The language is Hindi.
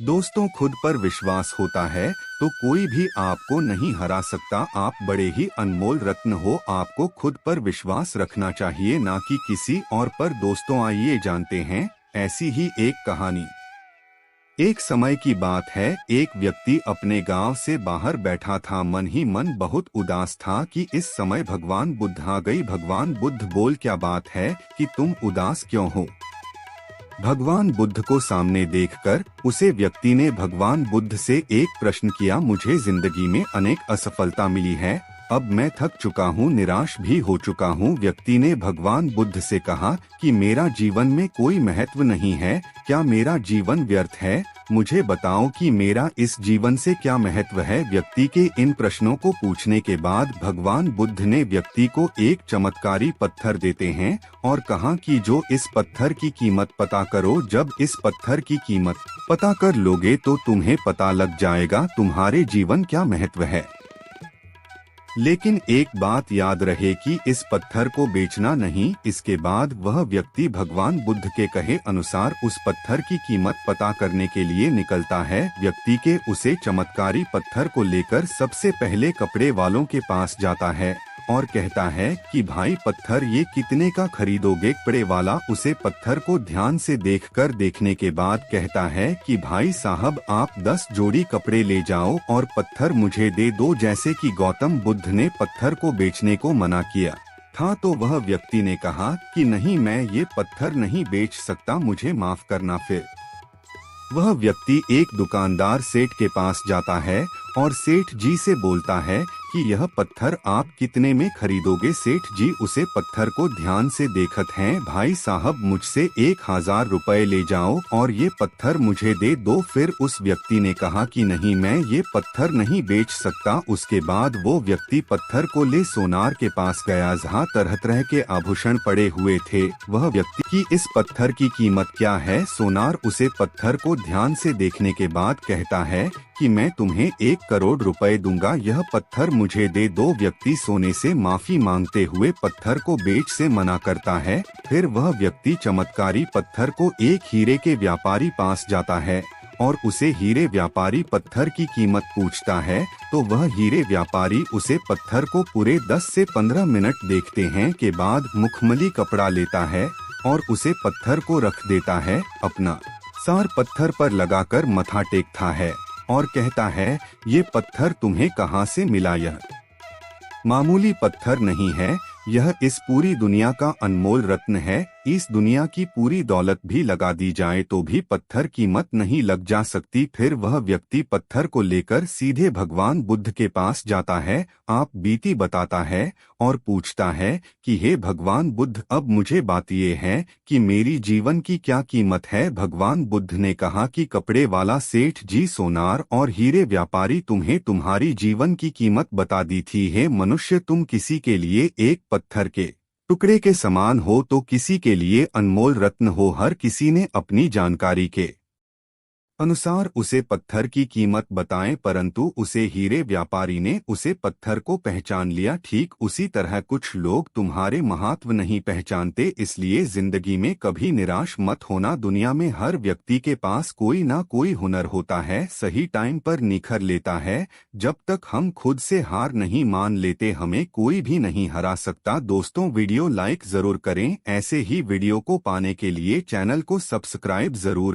दोस्तों, खुद पर विश्वास होता है तो कोई भी आपको नहीं हरा सकता। आप बड़े ही अनमोल रत्न हो। आपको खुद पर विश्वास रखना चाहिए, ना कि किसी और पर। दोस्तों, आइए जानते हैं ऐसी ही एक कहानी। एक समय की बात है, एक व्यक्ति अपने गांव से बाहर बैठा था। मन ही मन बहुत उदास था कि इस समय भगवान बुद्ध आ गई। भगवान बुद्ध बोल, क्या बात है कि तुम उदास क्यों हो? भगवान बुद्ध को सामने देखकर उसे व्यक्ति ने भगवान बुद्ध से एक प्रश्न किया, मुझे जिंदगी में अनेक असफलता मिली है, अब मैं थक चुका हूँ, निराश भी हो चुका हूँ। व्यक्ति ने भगवान बुद्ध से कहा कि मेरा जीवन में कोई महत्व नहीं है, क्या मेरा जीवन व्यर्थ है? मुझे बताओ कि मेरा इस जीवन से क्या महत्व है? व्यक्ति के इन प्रश्नों को पूछने के बाद भगवान बुद्ध ने व्यक्ति को एक चमत्कारी पत्थर देते हैं और कहा कि जो इस पत्थर की कीमत पता करो। जब इस पत्थर की कीमत पता कर लोगे तो तुम्हें पता लग जाएगा तुम्हारे जीवन क्या महत्व है। लेकिन एक बात याद रहे कि इस पत्थर को बेचना नहीं। इसके बाद वह व्यक्ति भगवान बुद्ध के कहे अनुसार उस पत्थर की कीमत पता करने के लिए निकलता है। व्यक्ति के उसे चमत्कारी पत्थर को लेकर सबसे पहले कपड़े वालों के पास जाता है और कहता है कि भाई, पत्थर ये कितने का खरीदोगे? कपड़े वाला उसे पत्थर को ध्यान से देखने के बाद कहता है कि भाई साहब, आप 10 जोड़ी कपड़े ले जाओ और पत्थर मुझे दे दो। जैसे कि गौतम बुद्ध ने पत्थर को बेचने को मना किया था, तो वह व्यक्ति ने कहा कि नहीं, मैं ये पत्थर नहीं बेच सकता, मुझे माफ करना। फिर वह व्यक्ति एक दुकानदार सेठ के पास जाता है और सेठ जी से बोलता है कि यह पत्थर आप कितने में खरीदोगे? सेठ जी उसे पत्थर को ध्यान से देखत हैं। भाई साहब, मुझसे 1000 रुपए ले जाओ और ये पत्थर मुझे दे दो। फिर उस व्यक्ति ने कहा कि नहीं, मैं ये पत्थर नहीं बेच सकता। उसके बाद वो व्यक्ति पत्थर को ले सोनार के पास गया, जहाँ तरह तरह के आभूषण पड़े हुए थे। वह व्यक्ति की इस पत्थर की कीमत क्या है? सोनार उसे पत्थर को ध्यान से देखने के बाद कहता है कि मैं तुम्हें 1 करोड़ रुपए दूंगा, यह पत्थर मुझे दे दो। व्यक्ति सोने से माफी मांगते हुए पत्थर को बेच से मना करता है। फिर वह व्यक्ति चमत्कारी पत्थर को एक हीरे के व्यापारी पास जाता है और उसे हीरे व्यापारी पत्थर की कीमत पूछता है, तो वह हीरे व्यापारी उसे पत्थर को पूरे 10 से 15 मिनट देखते हैं के बाद मुखमली कपड़ा लेता है और उसे पत्थर को रख देता है। अपना सार पत्थर पर लगाकर मथा टेकता है और कहता है, ये पत्थर तुम्हें कहाँ से मिला? यह मामूली पत्थर नहीं है, यह इस पूरी दुनिया का अनमोल रत्न है। इस दुनिया की पूरी दौलत भी लगा दी जाए तो भी पत्थर कीमत नहीं लग जा सकती। फिर वह व्यक्ति पत्थर को लेकर सीधे भगवान बुद्ध के पास जाता है, आप बीती बताता है और पूछता है कि हे भगवान बुद्ध, अब मुझे बात ये है कि मेरी जीवन की क्या कीमत है? भगवान बुद्ध ने कहा कि कपड़े वाला सेठ जी, सोनार और हीरे व्यापारी तुम्हें तुम्हारी जीवन की कीमत बता दी थी। हे मनुष्य, तुम किसी के लिए एक पत्थर के टुकड़े के समान हो तो किसी के लिए अनमोल रत्न हो। हर किसी ने अपनी जानकारी के अनुसार उसे पत्थर की कीमत बताएं, परंतु उसे हीरे व्यापारी ने उसे पत्थर को पहचान लिया। ठीक उसी तरह कुछ लोग तुम्हारे महत्व नहीं पहचानते, इसलिए जिंदगी में कभी निराश मत होना। दुनिया में हर व्यक्ति के पास कोई ना कोई हुनर होता है, सही टाइम पर निखर लेता है। जब तक हम खुद से हार नहीं मान लेते, हमें कोई भी नहीं हरा सकता। दोस्तों, वीडियो लाइक जरूर करें। ऐसे ही वीडियो को पाने के लिए चैनल को सब्सक्राइब जरूर